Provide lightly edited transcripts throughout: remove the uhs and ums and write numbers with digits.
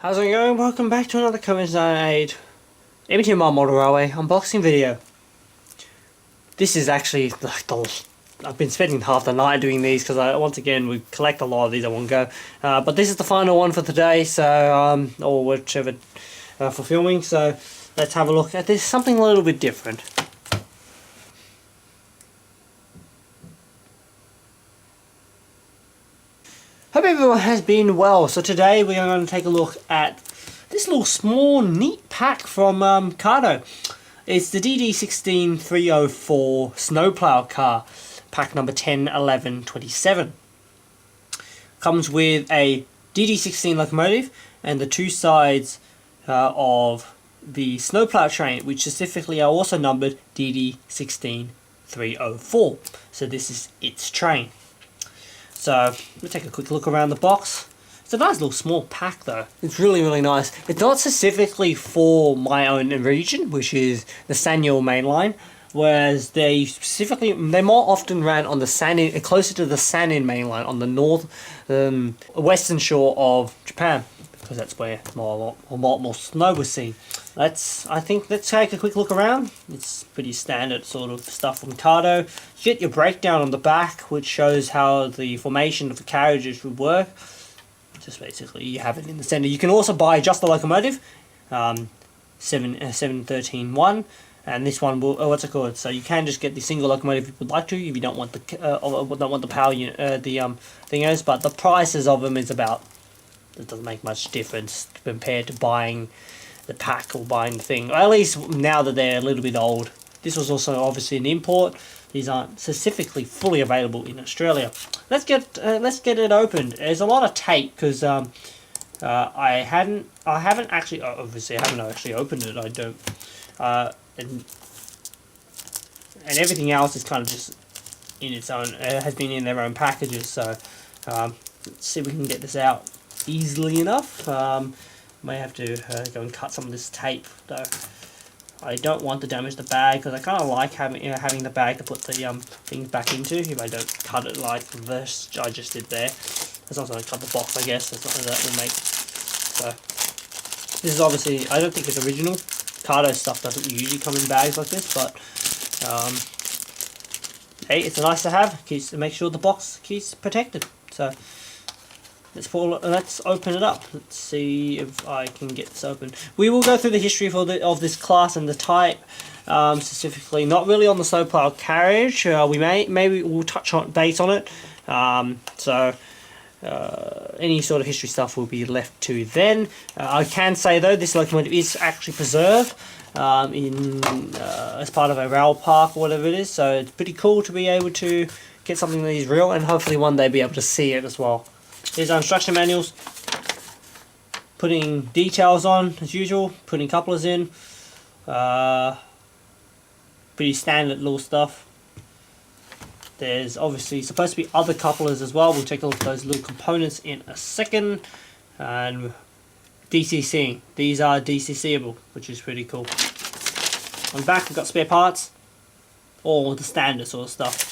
How's it going? Welcome back to another Coincident MTMR model railway unboxing video. This is actually like I've been spending half the night doing these because once again we collect a lot of these at one go. But this is the final one for today, so or whichever for filming. So let's have a look at this. Something a little bit different. Hope everyone has been well. So today we are going to take a look at this little small neat pack from Kato. It's the DD16 304 Snowplow car, pack number 10, 11, 27. Comes with a DD16 locomotive and the two sides of the Snowplow train, which specifically are also numbered DD16 304. So this is its train. So we'll take a quick look around the box. It's a nice little small pack though. It's really nice. It's not specifically for my own region, which is the Sanyo main line, whereas they more often ran on the Sanin, closer to the Sanin main line on the north western shore of Japan, because that's where a lot more snow was seen. Let's take a quick look around. It's pretty standard sort of stuff from Kato. You get your breakdown on the back, which shows how the formation of the carriages would work. Just basically, you have it in the center. You can also buy just the locomotive, 713-1, and this one will. What's it called? So you can just get the single locomotive if you would like to, if you don't want the power unit, thingos. But the prices of them is about. It doesn't make much difference compared to buying the pack or buying the thing. Or at least now that they're a little bit old. This was also obviously an import. These aren't specifically fully available in Australia. Let's get it opened. There's a lot of tape because I haven't actually opened it. I don't and everything else is kind of just in its own. Has been in their own packages. So let's see if we can get this out easily enough. May have to go and cut some of this tape though. I don't want to damage the bag because I kind of like having the bag to put the things back into. If I don't cut it like this, I just did there. That's not going to cut the box, I guess. That's not that will make. So this is obviously, I don't think it's original. Kato stuff doesn't usually come in bags like this, but hey, it's nice to have. Keeps to make sure the box keeps protected. So. Let's open it up. Let's see if I can get this open. We will go through the history of this class and the type, specifically not really on the snowplow carriage. Maybe we'll touch on base on it. Any sort of history stuff will be left to then. I can say though, this locomotive is actually preserved as part of a rail park or whatever it is. So it's pretty cool to be able to get something that is real, and hopefully one day be able to see it as well. Here's our instruction manuals, putting details on as usual, putting couplers in, pretty standard little stuff. There's obviously supposed to be other couplers as well. We'll take a look at those little components in a second. And DCC, these are DCCable, which is pretty cool. On the back we've got spare parts, all the standard sort of stuff.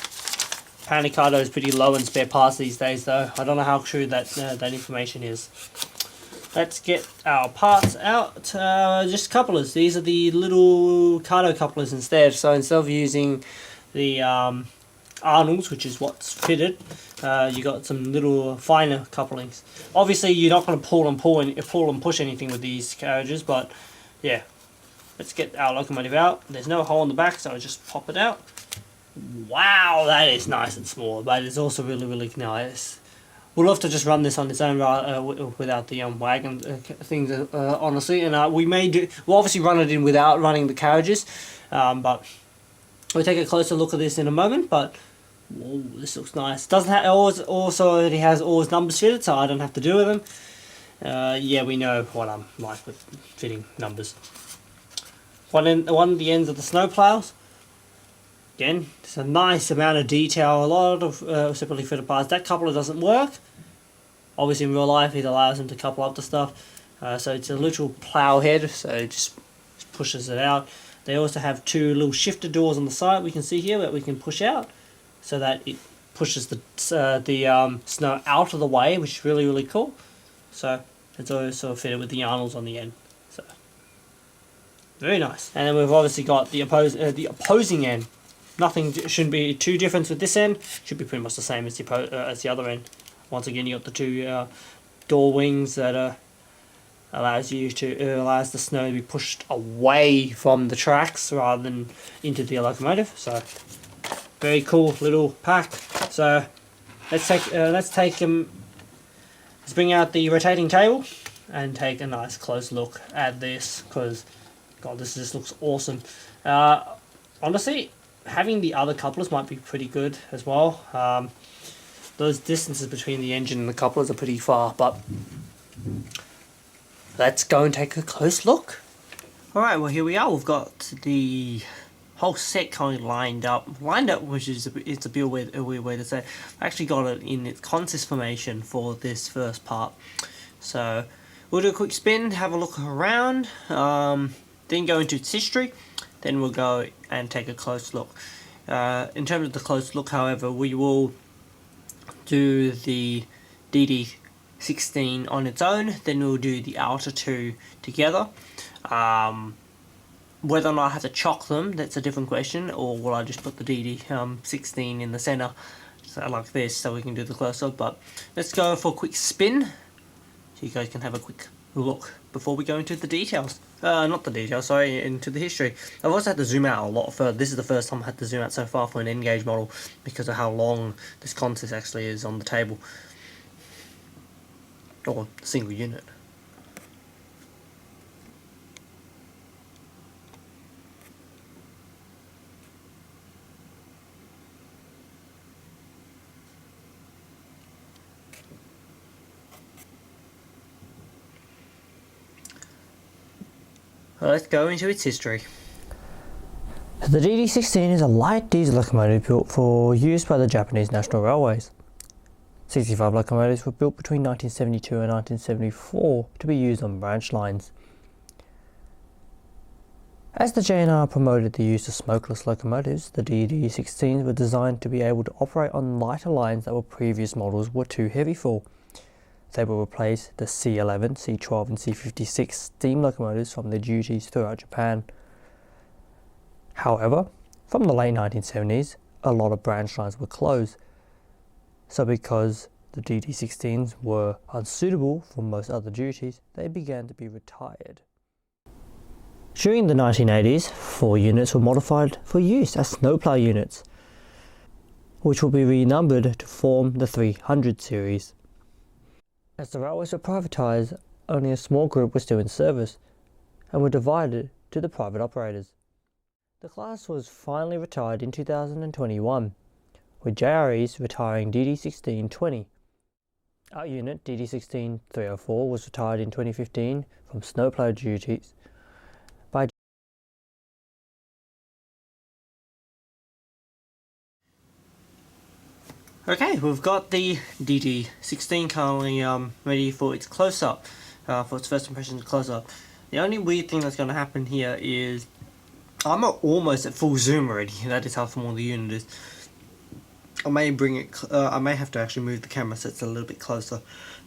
Apparently Kato is pretty low in spare parts these days though. I don't know how true that information is. Let's get our parts out. Just couplers. These are the little Kato couplers instead. So instead of using the Arnold's, which is what's fitted, you got some little finer couplings. Obviously you're not going to pull and push anything with these carriages, but yeah. Let's get our locomotive out. There's no hole in the back, so I just pop it out. Wow, that is nice and small, but it's also really nice. We'll have to just run this on its own without the wagon things, honestly. And we'll obviously run it in without running the carriages, but we'll take a closer look at this in a moment. But whoa, this looks nice. Doesn't have already has all its numbers fitted, so I don't have to do with them. Yeah, we know what I'm like with fitting numbers. One of the ends of the snowplows. Again, it's a nice amount of detail, a lot of separately fitted parts. That coupler doesn't work. Obviously in real life it allows them to couple up the stuff. So it's a literal plow head, so it just pushes it out. They also have two little shifter doors on the side we can see here that we can push out, so that it pushes the snow out of the way, which is really cool. So It's also fitted with the yarnels on the end. So very nice. And then we've obviously got the opposing end. Nothing shouldn't be too different with this end. Should be pretty much the same as the other end. Once again, you got the two door wings that allows the snow to be pushed away from the tracks rather than into the locomotive. So very cool little pack. So let's bring out the rotating table and take a nice close look at this, because God, this just looks awesome. Honestly, having the other couplers might be pretty good as well. Those distances between the engine and the couplers are pretty far, but let's go and take a close look. Alright, well here we are. We've got the whole set kind of lined up, which is it's a weird way to say. I actually got it in its consist formation for this first part. So we'll do a quick spin, have a look around, then go into its history, then we'll go and take a close look. In terms of the close look, however, we will do the DD16 on its own, then we'll do the outer two together. Whether or not I have to chock them, that's a different question, or will I just put the DD16 in the center, so like this, so we can do the close-up. But let's go for a quick spin, so you guys can have a quick look before we go into the details. Not the details, sorry, into the history. I've also had to zoom out a lot further. This is the first time I had to zoom out so far for an N-gauge model because of how long this consist actually is on the table. Or single unit. Let's go into its history. The DD16 is a light diesel locomotive built for use by the Japanese National Railways. 65 locomotives were built between 1972 and 1974 to be used on branch lines. As the JNR promoted the use of smokeless locomotives, the DD16s were designed to be able to operate on lighter lines that previous models were too heavy for. They will replace the C11, C12 and C56 steam locomotives from their duties throughout Japan. However, from the late 1970s, a lot of branch lines were closed. So because the DD16s were unsuitable for most other duties, they began to be retired. During the 1980s, 4 units were modified for use as snowplow units, which will be renumbered to form the 300 series. As the railways were privatised, only a small group were still in service and were divided to the private operators. The class was finally retired in 2021, with JREs retiring DD16-20. Our unit, DD16-304, was retired in 2015 from snowplow duties by Okay, we've got the DD16 currently ready for its close-up, for its first impressions close-up. The only weird thing that's going to happen here is I'm almost at full zoom already. That is how small the unit is. I may bring it. I may have to actually move the camera so it's a little bit closer.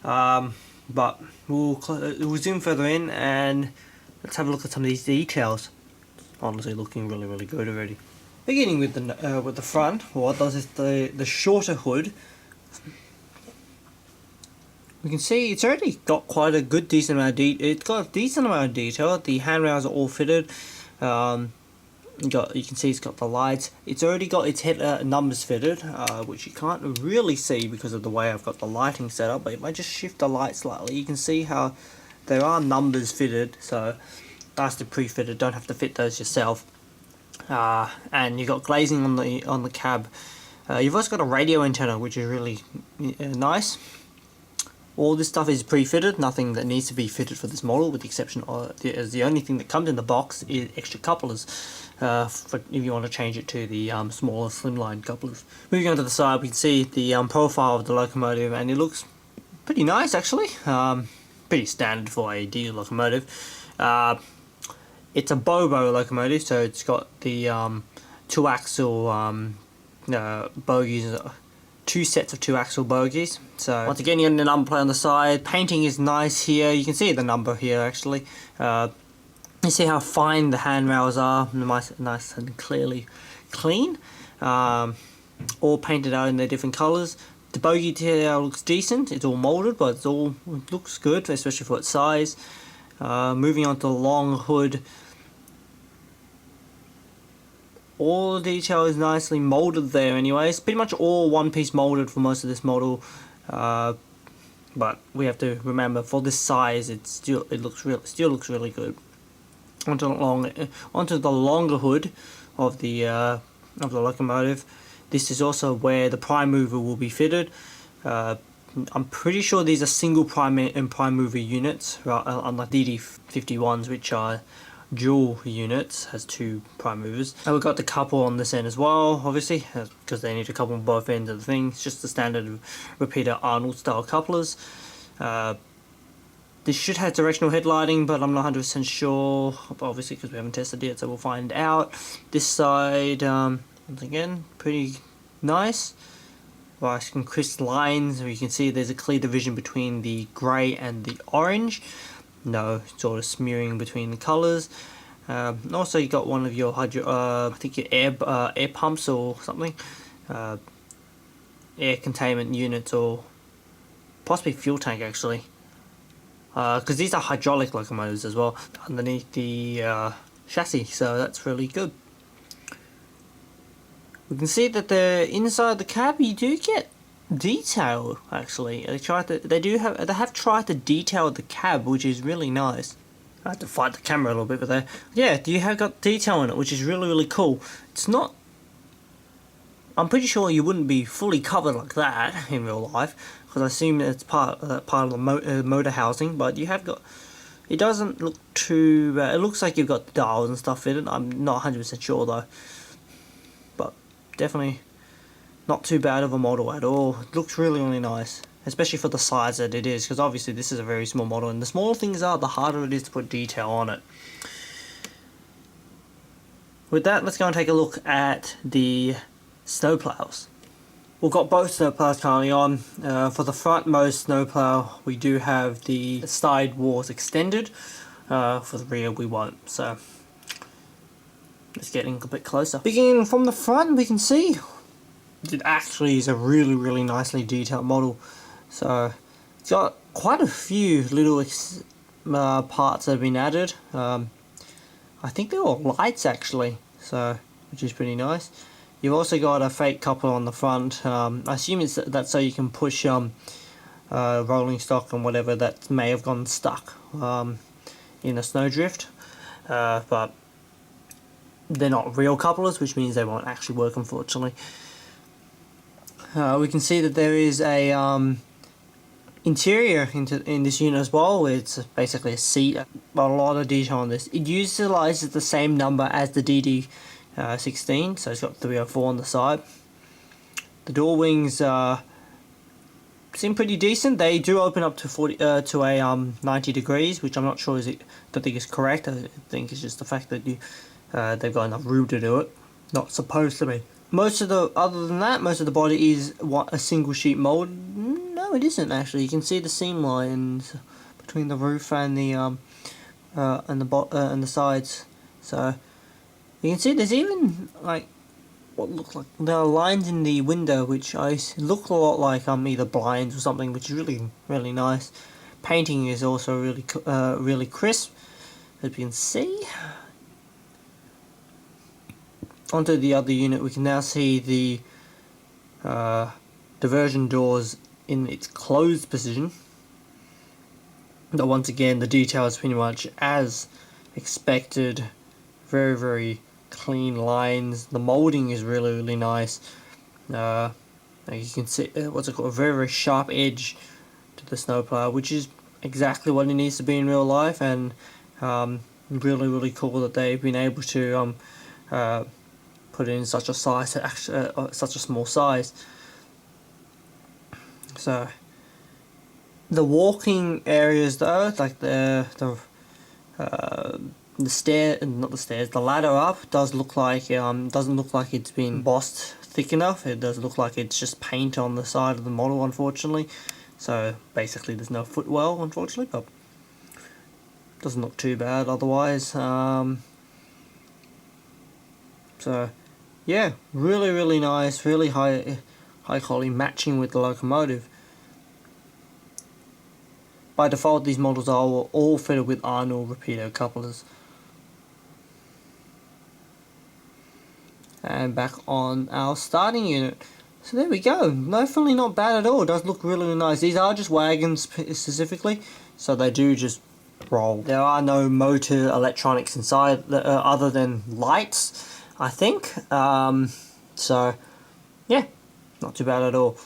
But we'll zoom further in and let's have a look at some of these details. Honestly, looking really good already. Beginning with the front, what does is the shorter hood. We can see it's already got quite a good decent amount of it's got a decent amount of detail. The handrails are all fitted. You can see it's got the lights. It's already got its head numbers fitted, which you can't really see because of the way I've got the lighting set up. But if I just shift the light slightly, you can see how there are numbers fitted. So that's the pre-fitted. Don't have to fit those yourself. And you've got glazing on the cab. You've also got a radio antenna, which is really nice. All this stuff is pre-fitted, nothing that needs to be fitted for this model, with the exception of the only thing that comes in the box is extra couplers, if you want to change it to the smaller slimline couplers. Moving on to the side, we can see the profile of the locomotive, and it looks pretty nice actually. Pretty standard for a diesel locomotive. It's a Bobo locomotive, so it's got the 2-axle bogies two sets of 2 axle bogies. So once again, you get the number plate on the side. Painting is nice here. You can see the number here actually. You see how fine the handrails are, nice and clearly clean. All painted out in their different colours. The bogie detail looks decent. It's all moulded, but it looks good, especially for its size. Moving on to the long hood. All the detail is nicely moulded there anyway. It's pretty much all one piece moulded for most of this model. But we have to remember, for this size, it still looks really good. Onto the longer hood of the locomotive. This is also where the prime mover will be fitted. I'm pretty sure these are single prime and prime mover units, unlike DD51s, which are dual units, has 2 prime movers. And we've got the couple on this end as well, obviously, because they need a couple on both ends of the thing. It's just the standard repeater Arnold style couplers. This should have directional headlighting, but I'm not 100% sure, obviously, because we haven't tested it yet, so we'll find out. This side, once again, pretty nice. Nice and crisp lines, where you can see there's a clear division between the grey and the orange. No sort of smearing between the colours. Also, you got one of your I think your air pumps or something, air containment units, or possibly fuel tank actually. Because these are hydraulic locomotives as well underneath the chassis, so that's really good. We can see that inside the cab you do get detail actually. They have tried to detail the cab, which is really nice. I had to fight the camera a little bit, but there, yeah, you have got detail in it, which is really cool. It's not. I'm pretty sure you wouldn't be fully covered like that in real life, because I assume it's part of the motor housing. But you have got. It doesn't look too. It looks like you've got dials and stuff in it. I'm not 100% sure though. But definitely not too bad of a model at all. It looks really nice, especially for the size that it is, because obviously this is a very small model, and the smaller things are, the harder it is to put detail on it. With that, let's go and take a look at the snowplows. We've got both snowplows currently on. For the frontmost snowplow, we do have the side walls extended. For the rear, we won't. So let's get in a bit closer. Beginning from the front, we can see it actually is a really nicely detailed model. So it's got quite a few little parts that have been added. I think they're all lights actually, so which is pretty nice. You've also got a fake coupler on the front. I assume that's so you can push rolling stock and whatever that may have gone stuck in a snowdrift, but they're not real couplers, which means they won't actually work, unfortunately. We can see that there is a interior in this unit as well. It's basically a seat. A lot of detail on this. It utilizes the same number as the DD16, so it's got 304 on the side. The door wings seem pretty decent. They do open up to 90 degrees, which I'm not sure don't think is correct. I think it's just the fact that they've got enough room to do it. Not supposed to be. Other than that, most of the body is a single sheet mold. No, it isn't actually. You can see the seam lines between the roof and the sides. So you can see there's even like what looks like there are lines in the window, which look a lot like either blinds or something, which is really nice. Painting is also really crisp, as you can see. Onto the other unit, we can now see the diversion doors in its closed position. But once again, the detail is pretty much as expected. Very clean lines. The molding is really nice. You can see what's it called, a very sharp edge to the snowplow, which is exactly what it needs to be in real life, and really cool that they've been able to put it in such a size, such a small size. So the walking areas though, like the ladder up does look like doesn't look like it's been embossed thick enough. It does look like it's just paint on the side of the model, unfortunately. So basically there's no footwell, unfortunately, but doesn't look too bad otherwise. So yeah, really nice, really high quality, matching with the locomotive. By default, these models are all fitted with Arnold repeater couplers. And back on our starting unit. So there we go. Definitely not bad at all. It does look really nice. These are just wagons specifically, so they do just roll. There are no motor electronics inside other than lights, I think. So yeah, not too bad at all.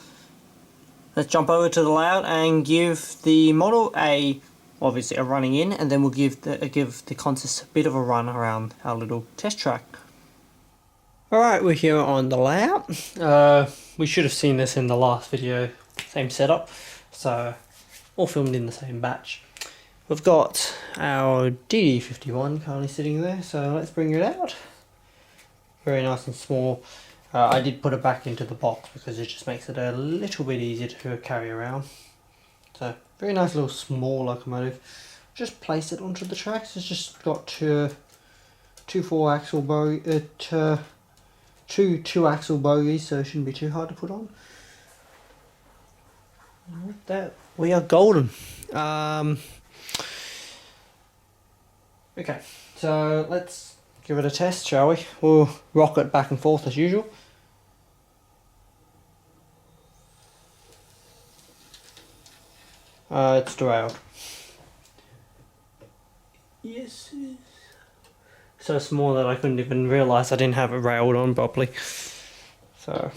Let's jump over to the layout and give the model obviously a running in, and then we'll give the consist a bit of a run around our little test track. Alright, we're here on the layout. We should have seen this in the last video, same setup, so all filmed in the same batch. We've got our DD51 currently sitting there, so let's bring it out. Very nice and small. I did put it back into the box because it just makes it a little bit easier to carry around. So, very nice little small locomotive. Just place it onto the tracks. It's just got two 4-axle bogies, two 2-axle bogies, so it shouldn't be too hard to put on. And with that, we are golden. Okay, so let's give it a test, shall we? We'll rock it back and forth as usual. It's derailed. Yes. So small that I couldn't even realise I didn't have it railed on properly. So.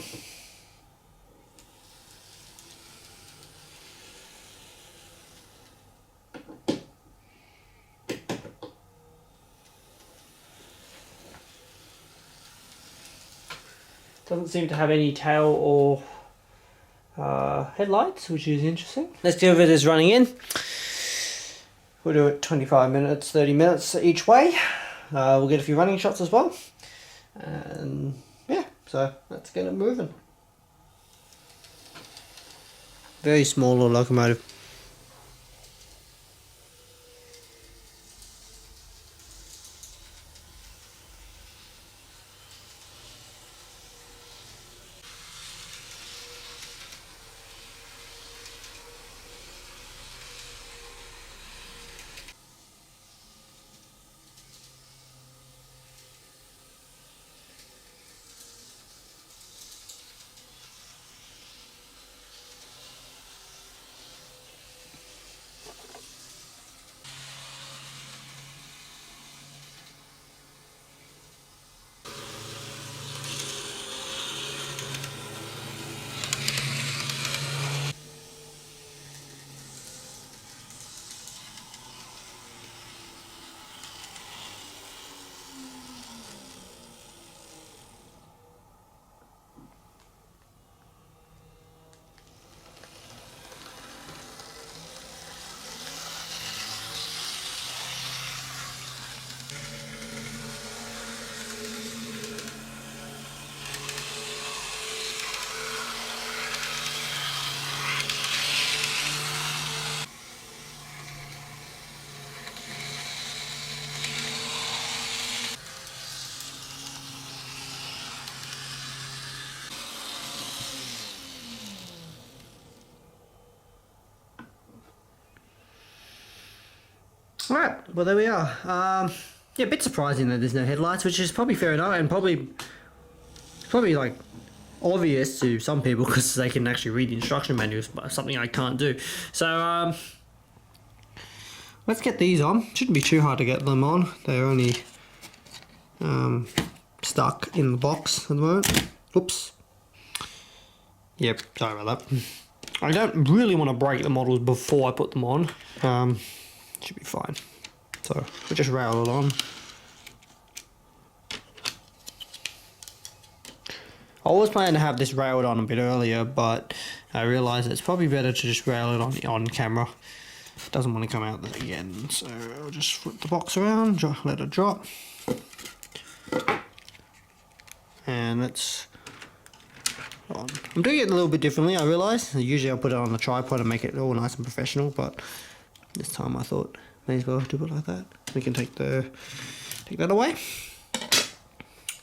Doesn't seem to have any tail or headlights, which is interesting. Let's give it as running in. We'll do it 25 minutes, 30 minutes each way. We'll get a few running shots as well. And yeah, so let's get it moving. Very small little locomotive. Alright, well there we are. Yeah, a bit surprising that there's no headlights, which is probably fair enough, and probably like obvious to some people because they can actually read the instruction manuals, but something I can't do. So let's get these on. Shouldn't be too hard to get them on. They're only stuck in the box at the moment. Oops. Yep, sorry about that. I don't really want to break the models before I put them on. Should be fine. So we'll just rail it on. I always plan to have this railed on a bit earlier, but I realised it's probably better to just rail it on camera. It doesn't want to come out again, so I'll just flip the box around, let it drop. And let's on. I'm doing it a little bit differently, I realise. Usually I'll put it on a tripod and make it all nice and professional, but this time I thought may as well do it like that. We can take that away.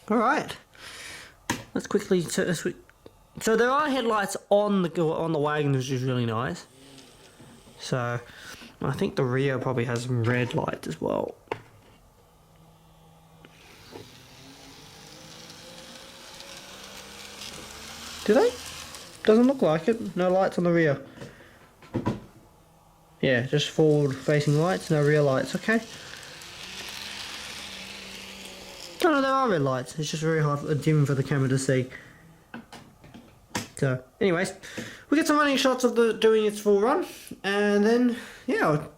Alright. Let's quickly so there are headlights on the wagon, which is really nice. So I think the rear probably has some red lights as well. Do they? Doesn't look like it. No lights on the rear. Yeah, just forward facing lights, no rear lights. Okay. No, there are red lights. It's just very hard, dim for the camera to see. So, anyways, we get some running shots of doing its full run, and then yeah, I'll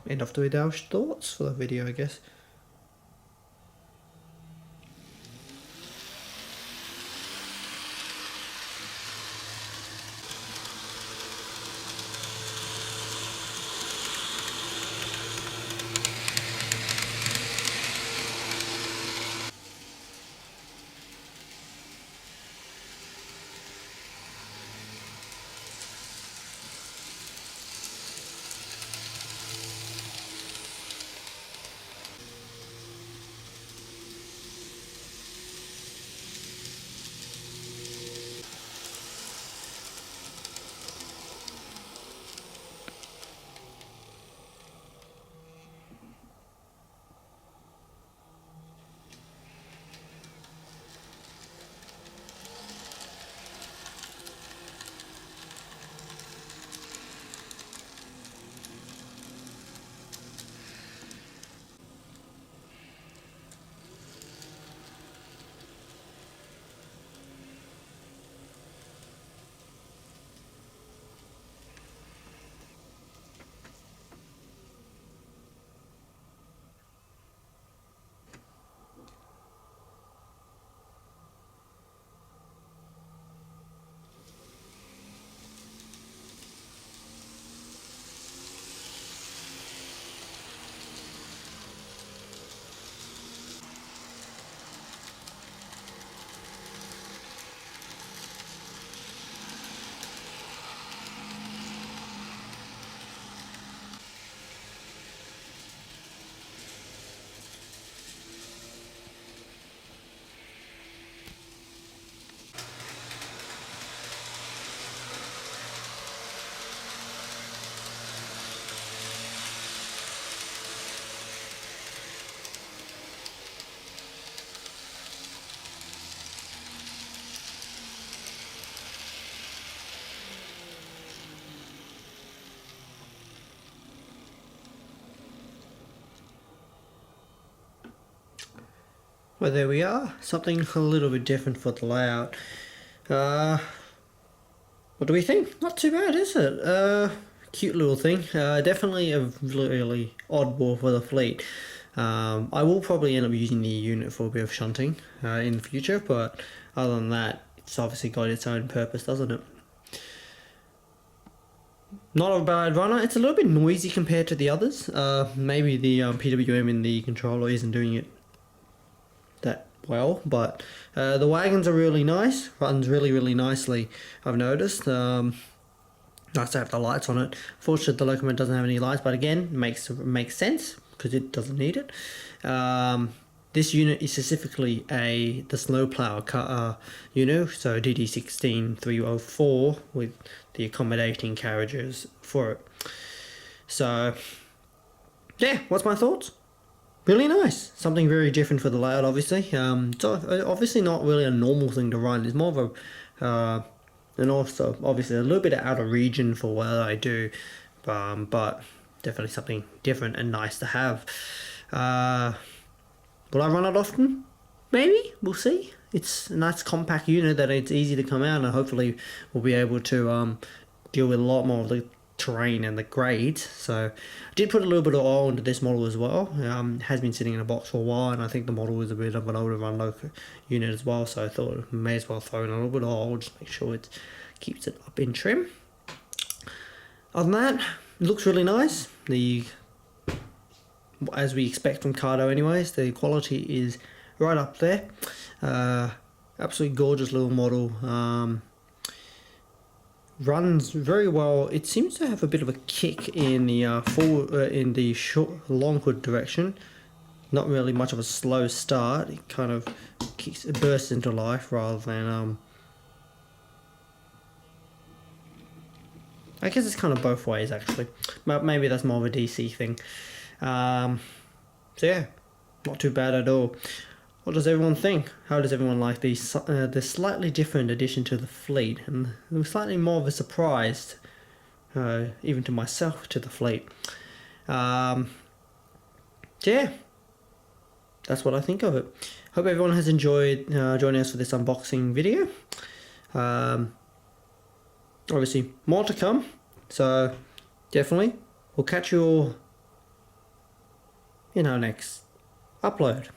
end off with our thoughts for the video, I guess. Well, there we are. Something a little bit different for the layout. What do we think? Not too bad, is it? Cute little thing. Definitely a really oddball for the fleet. I will probably end up using the unit for a bit of shunting in the future, but other than that, it's obviously got its own purpose, doesn't it? Not a bad runner. It's a little bit noisy compared to the others. Maybe the PWM in the controller isn't doing it that well, but the wagons are really nice. Runs really nicely, I've noticed. Nice to have the lights on it. Fortunately, the locomotive doesn't have any lights, but again, makes sense because it doesn't need it. This unit is specifically the Snowplow unit, so DD16 304 with the accommodating carriages for it. So yeah, what's my thoughts? Really nice. Something very different for the layout, obviously. So obviously not really a normal thing to run. It's more of a and also obviously a little bit out of region for what I do, but definitely something different and nice to have. Will I run it often? Maybe. We'll see. It's a nice compact unit that it's easy to come out, and hopefully we'll be able to deal with a lot more of the terrain and the grades. So I did put a little bit of oil into this model as well. It has been sitting in a box for a while, and I think the model is a bit of an older run loco unit as well, so I thought I may as well throw in a little bit of oil, just make sure it keeps it up in trim. Other than that, it looks really nice. As we expect from Kato anyways, the quality is right up there. Absolutely gorgeous little model. runs very well. It seems to have a bit of a kick in the in the long hood direction. Not really much of a slow start. It kind of bursts into life rather than I guess it's kind of both ways actually, but maybe that's more of a DC thing. So yeah, not too bad at all. What does everyone think? How does everyone like the slightly different addition to the fleet, and it was slightly more of a surprise, even to myself, to the fleet. So yeah, that's what I think of it. Hope everyone has enjoyed joining us for this unboxing video. Obviously more to come, so definitely we'll catch you all in our next upload.